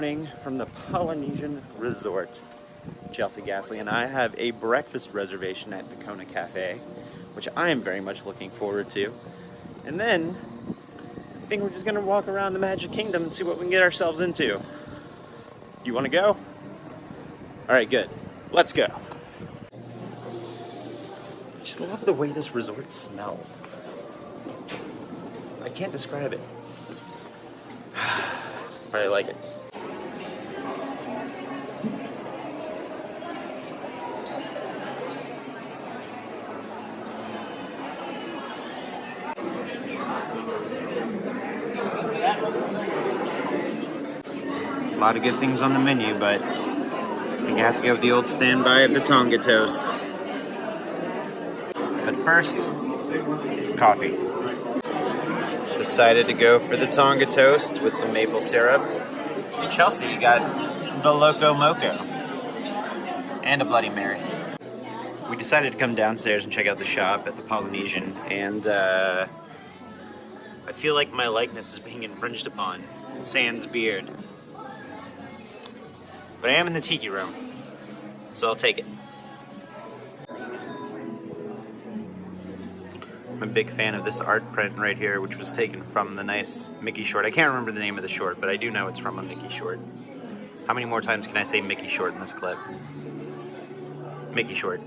morning from the Polynesian Resort. Chelsea Ghastly and I have a breakfast reservation at the Kona Cafe, which I am very much looking forward to. And then, I think we're just gonna walk around the Magic Kingdom and see what we can get ourselves into. You wanna go? Alright, good. Let's go. I just love the way this resort smells. I can't describe it. But I like it. A lot of good things on the menu, but I think I have to go with the old standby of the Tonga toast. But first, coffee. Decided to go for the Tonga toast with some maple syrup. And Chelsea, you got the Loco Moco and a Bloody Mary. We decided to come downstairs and check out the shop at the Polynesian, and I feel like my likeness is being infringed upon. Sans beard. But I am in the tiki room, so I'll take it. I'm a big fan of this art print right here, which was taken from the nice Mickey short. I can't remember the name of the short, but I do know it's from a Mickey short. How many more times can I say Mickey short in this clip? Mickey short.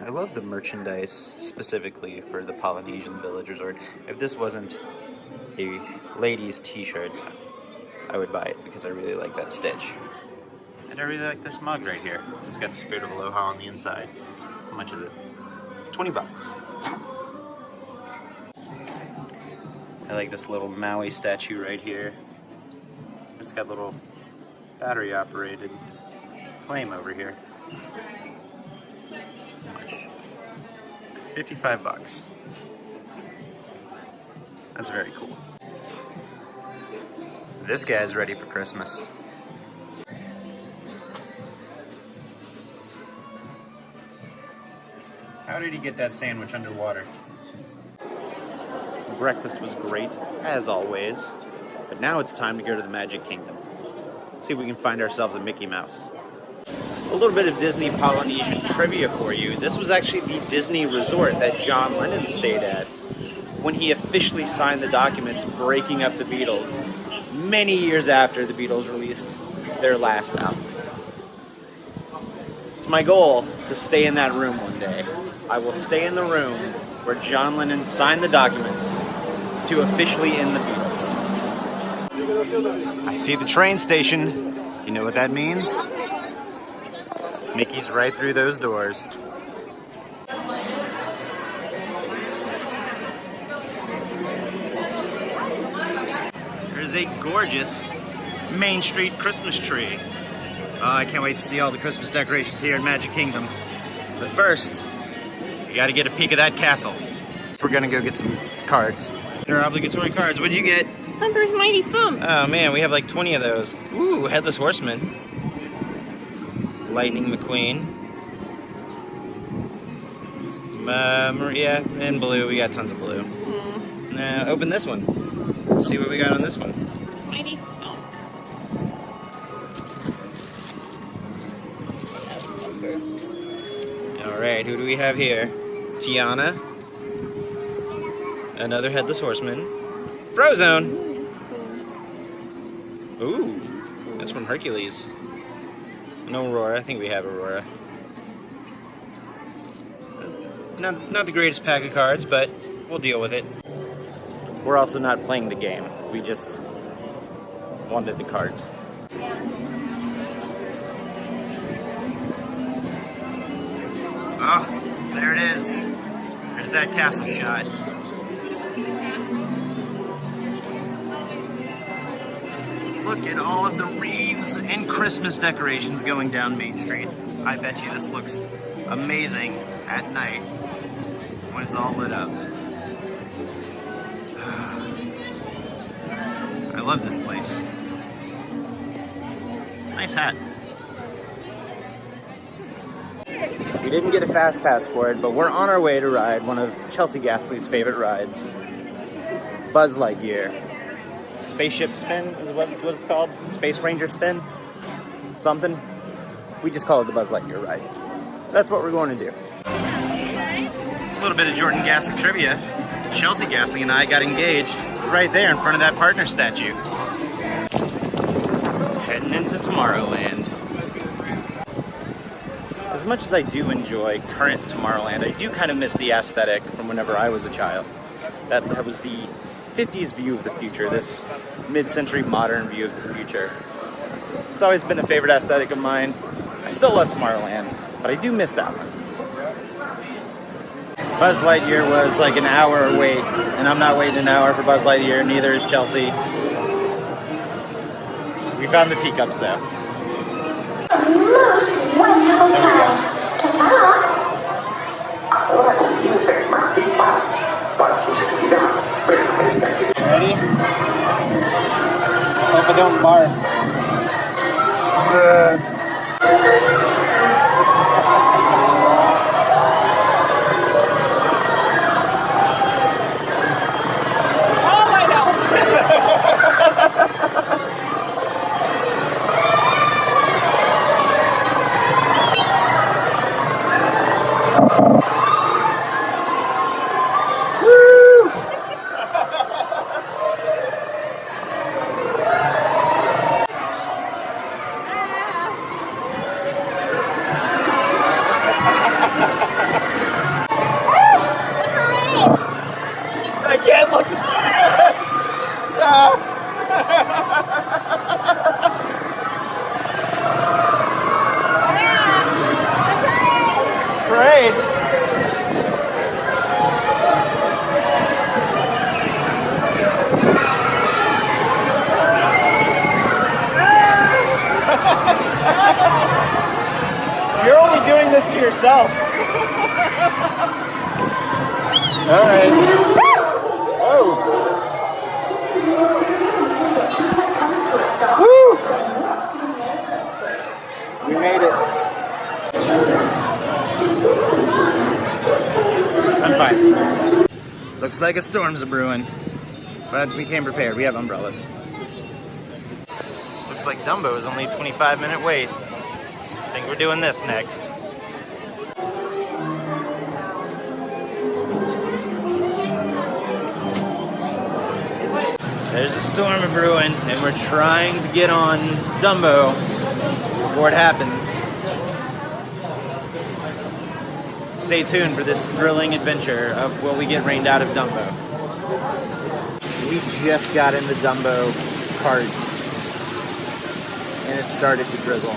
I love the merchandise specifically for the Polynesian Village Resort. If this wasn't a ladies t-shirt, I would buy it because I really like that stitch. And I really like this mug right here. It's got the Spirit of Aloha on the inside. How much is it? 20 bucks. I like this little Maui statue right here. It's got a little battery operated flame over here. How much? 55 bucks. That's very cool. This guy's ready for Christmas. How did he get that sandwich underwater? Breakfast was great, as always, but now it's time to go to the Magic Kingdom. See if we can find ourselves a Mickey Mouse. A little bit of Disney Polynesian trivia for you. This was actually the Disney resort that John Lennon stayed at when he officially signed the documents breaking up the Beatles many years after the Beatles released their last album. It's my goal to stay in that room one day. I will stay in the room where John Lennon signed the documents to officially end the Beatles. I see the train station. You know what that means? Mickey's right through those doors. There's a gorgeous Main Street Christmas tree. I can't wait to see all the Christmas decorations here in Magic Kingdom. But first, you gotta get a peek of that castle. We're gonna go get some cards. They're obligatory cards. What'd you get? Thunder's Mighty Thumb. Oh man, we have like 20 of those. Ooh, Headless Horseman. Lightning McQueen. Maria and blue. We got tons of blue. Now open this one. Let's see what we got on this one. Mighty Thumb. Alright, who do we have here? Tiana. Another Headless Horseman. Frozone! Ooh, that's from Hercules. No Aurora. I think we have Aurora. Not the greatest pack of cards, but we'll deal with it. We're also not playing the game. We just wanted the cards. Ah, there it is. There's that castle shot. Look at all of the wreaths and Christmas decorations going down Main Street. I bet you this looks amazing at night when it's all lit up. I love this place. Nice hat. We didn't get a fast pass for it, but we're on our way to ride one of Chelsea Ghastly's favorite rides, Buzz Lightyear. spaceship spin is what it's called. Space Ranger spin. Something. We just call it the Buzz Lightyear ride. That's what we're going to do. A little bit of Jordan Ghastly trivia. Chelsea Ghastly and I got engaged right there in front of that partner statue. Heading into Tomorrowland. As much as I do enjoy current Tomorrowland, I do kind of miss the aesthetic from whenever I was a child. That was the 50s view of the future, this mid-century modern view of the future. It's always been a favorite aesthetic of mine. I still love Tomorrowland, but I do miss that one. Buzz Lightyear was like an hour wait, and I'm not waiting an hour for Buzz Lightyear, neither is Chelsea. We found the teacups though. Ready? Hope I don't barf. Oh my gosh! I can't look. Parade. You're only doing this to yourself. All right. Whoa. Woo! We made it. I'm fine. Looks like a storm's a brewing, but we came prepared. We have umbrellas. Looks like Dumbo is only a 25-minute wait. I think we're doing this next. There's a storm a brewing, and we're trying to get on Dumbo before it happens. Stay tuned for this thrilling adventure of will we get rained out of Dumbo. We just got in the Dumbo cart, and it started to drizzle.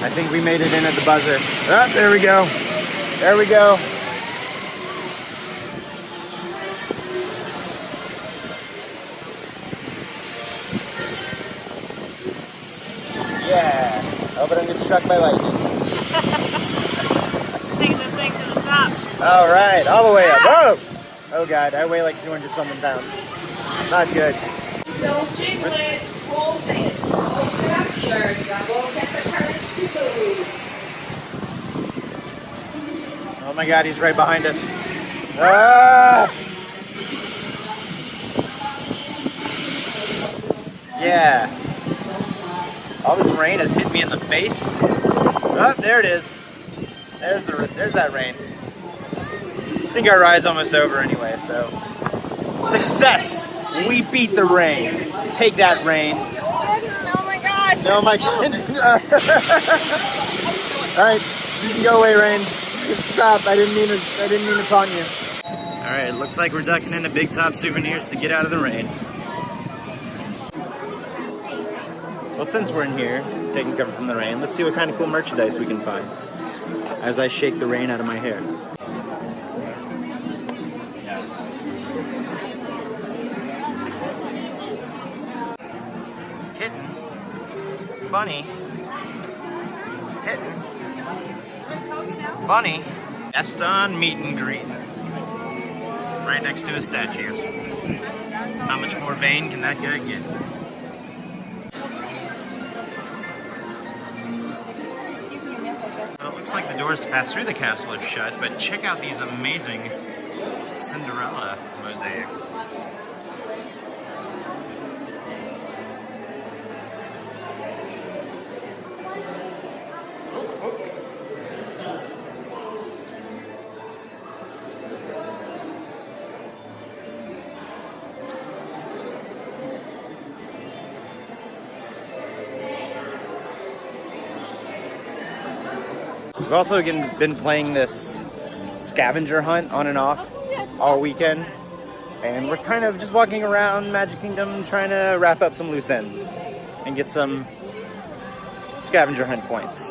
I think we made it in at the buzzer. Ah, there we go. There we go. Yeah. Hope I don't get struck by lightning. Take this thing to the top. All right, all the way up. Whoa! Oh God, I weigh like 200-something pounds. Not good. Don't jiggle it, hold it, open up your double, get the courage to move. Oh my God, he's right behind us. Ah! Yeah. All this rain has hit me in the face. Oh, there it is. There's that rain. I think our ride's almost over anyway, so. Success! We beat the rain. Take that, rain. Oh my god! No, my God. Alright, you can go away, rain. You can stop. I didn't mean to taunt you. Alright, looks like we're ducking into Big Top Souvenirs to get out of the rain. Well, since we're in here, taking cover from the rain, let's see what kind of cool merchandise we can find as I shake the rain out of my hair. Kitten? Bunny? Kitten? Bunny? Eston meet and greet. Right next to a statue. How much more vain can that guy get? Well, it looks like the doors to pass through the castle are shut, but check out these amazing Cinderella mosaics. We've also been playing this scavenger hunt on and off all weekend, and we're kind of just walking around Magic Kingdom trying to wrap up some loose ends and get some scavenger hunt points.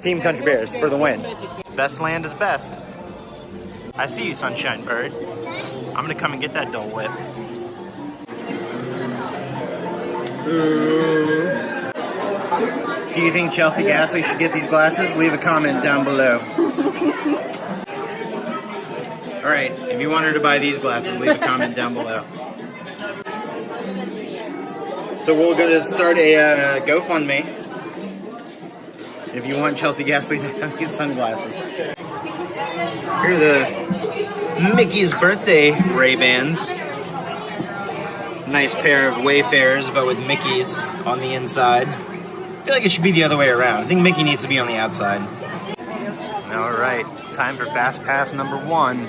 Team Country Bears for the win. Best land is best. I see you, Sunshine Bird. I'm gonna come and get that Dole Whip. Do you think Chelsea Ghastly should get these glasses? Leave a comment down below. Alright, if you want her to buy these glasses, leave a comment down below. So we're going to start a GoFundMe if you want Chelsea Ghastly to have these sunglasses. Here are the Mickey's birthday Ray-Bans. Nice pair of Wayfarers, but with Mickey's on the inside. I feel like it should be the other way around. I think Mickey needs to be on the outside. Alright, time for Fast Pass number 1.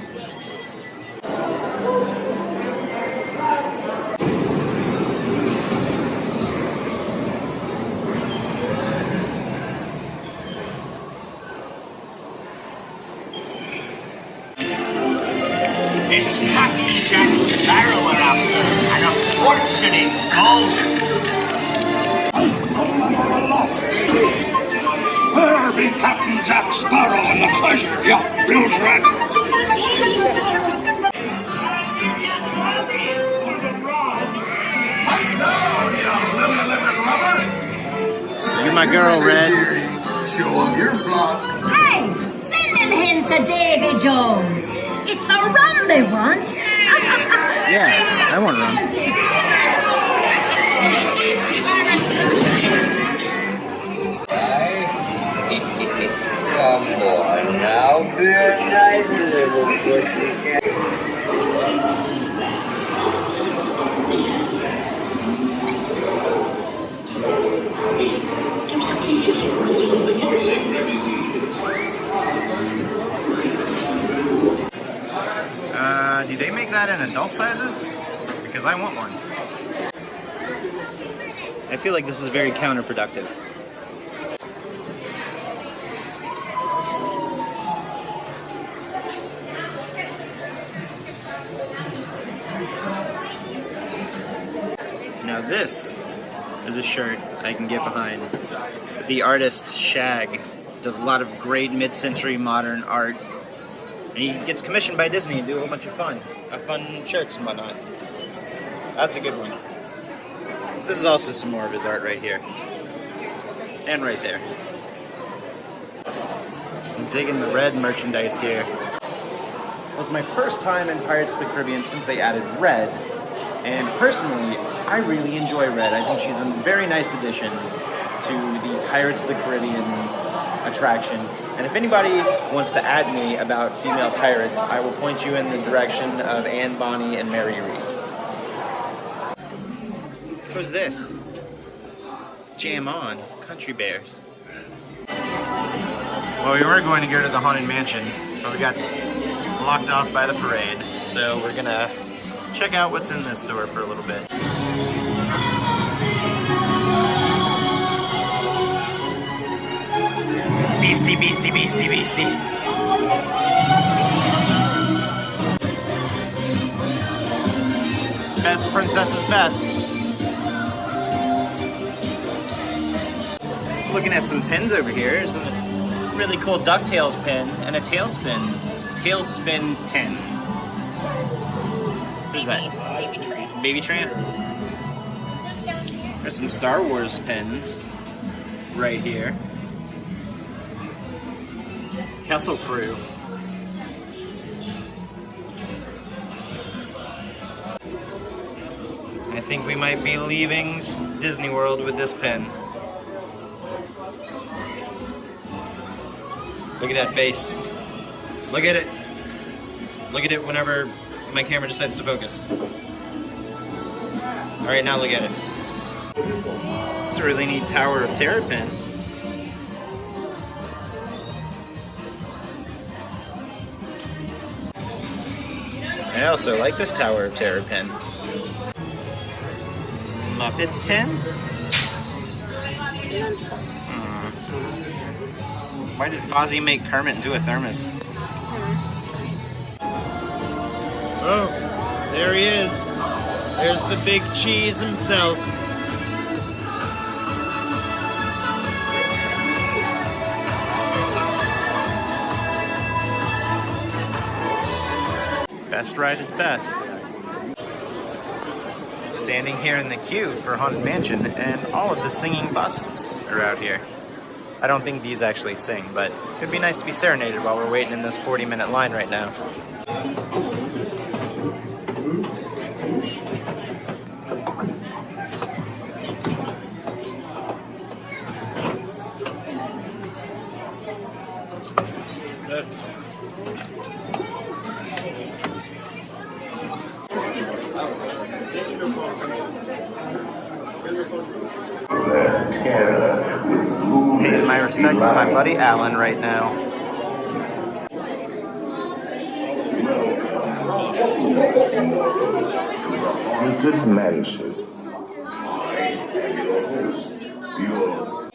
It's Captain Jack Sparrow we're after, and a fortune in gold. Where be Captain Jack Sparrow and the treasure, you bilge rat? You're my girl, Red. Show 'em your flock. Hey, send them hens to Davy Jones. It's the rum they want. Yeah, I want rum. Come on now, be a nice little pussycat. Do they make that in adult sizes? Because I want one. I feel like this is very counterproductive. Now this is a shirt I can get behind. The artist Shag does a lot of great mid-century modern art. And he gets commissioned by Disney to do a whole bunch of fun shirts and whatnot. That's a good one. This is also some more of his art right here. And right there. I'm digging the red merchandise here. It was my first time in Pirates of the Caribbean since they added red. And personally, I really enjoy red. I think she's a very nice addition to the Pirates of the Caribbean attraction. And if anybody wants to add me about female pirates, I will point you in the direction of Anne Bonny and Mary Read. Who's this? Jam on, Country Bears. Well, we were going to go to the Haunted Mansion, but we got locked off by the parade. So we're gonna check out what's in this store for a little bit. Beastie, beastie, beastie, beastie. Best princess is best. Looking at some pins over here. There's a really cool DuckTales pin and a tailspin pin. Who's that? Baby Tramp. Baby Tramp? There's some Star Wars pins right here. Castle Crew. I think we might be leaving Disney World with this pin. Look at that face. Look at it. Look at it whenever my camera decides to focus. All right, now look at it. It's a really neat Tower of Terrapin. I also like this Tower of Terrapin. Muppets pen? Why did Fozzie make Kermit into a thermos? Oh, there he is. There's the big cheese himself. Best ride is best. Standing here in the queue for Haunted Mansion, and all of the singing busts are out here. I don't think these actually sing, but it'd be nice to be serenaded while we're waiting in this 40-minute line right now. Paying my respects to my buddy Alan right now. To the Haunted Mansion. I am your host. Your...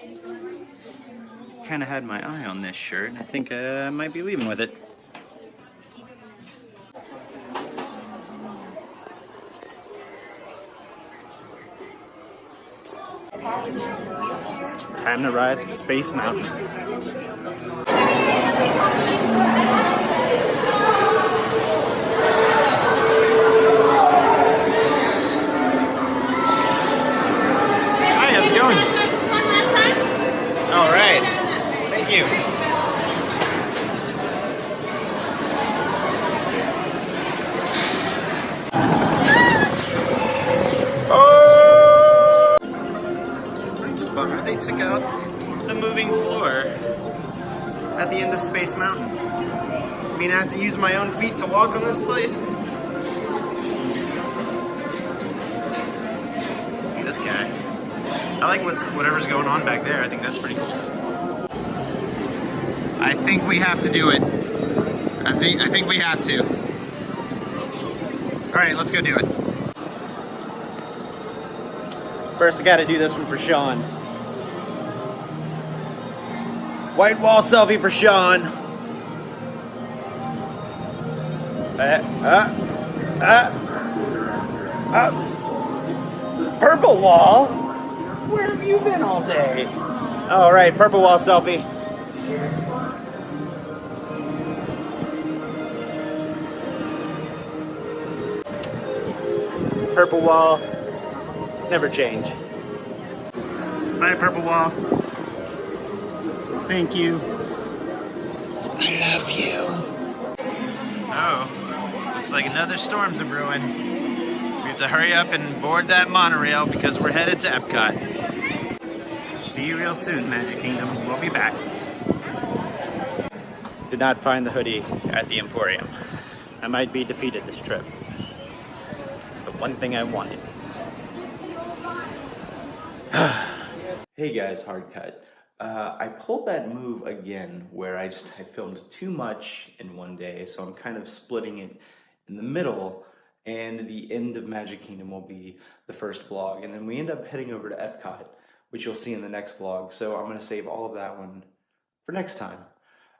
Kind of had my eye on this shirt, and I think I might be leaving with it. Time to ride Space Mountain. Hi, how's it going? All right. Thank you. Oh! That's a bummer. They took out the moving floor at the end of Space Mountain. I mean, I have to use my own feet to walk on this place? Look at this guy. I like whatever's going on back there. I think that's pretty cool. I think we have to do it. I think we have to. All right, let's go do it. First, I gotta do this one for Sean. White wall selfie for Sean. Purple wall? Where have you been all day? All right, purple wall selfie. Purple wall, never change. Bye, purple wall. Thank you. I love you. Oh, looks like another storm's a brewing. We have to hurry up and board that monorail because we're headed to Epcot. See you real soon, Magic Kingdom. We'll be back. Did not find the hoodie at the Emporium. I might be defeated this trip. It's the one thing I wanted. Hey guys, hard cut. I pulled that move again where I filmed too much in one day, so I'm kind of splitting it in the middle, and the end of Magic Kingdom will be the first vlog, and then we end up heading over to Epcot, which you'll see in the next vlog, so I'm going to save all of that one for next time.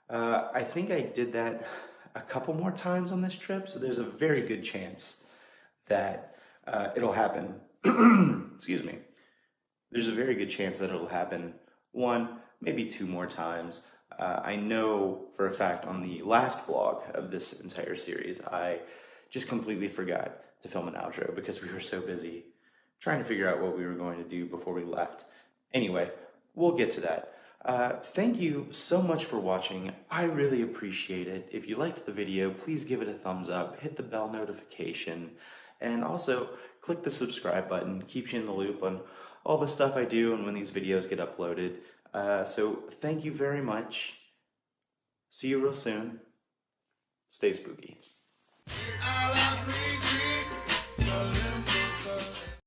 I think I did that a couple more times on this trip, so there's a very good chance that it'll happen. Excuse me. There's a very good chance that it'll happen 1, maybe 2 more times. I know for a fact on the last vlog of this entire series, I just completely forgot to film an outro because we were so busy trying to figure out what we were going to do before we left. Anyway, we'll get to that. Thank you so much for watching. I really appreciate it. If you liked the video, please give it a thumbs up, hit the bell notification, and also click the subscribe button. Keeps you in the loop on all the stuff I do and when these videos get uploaded. So thank you very much. See you real soon. Stay spooky. I'll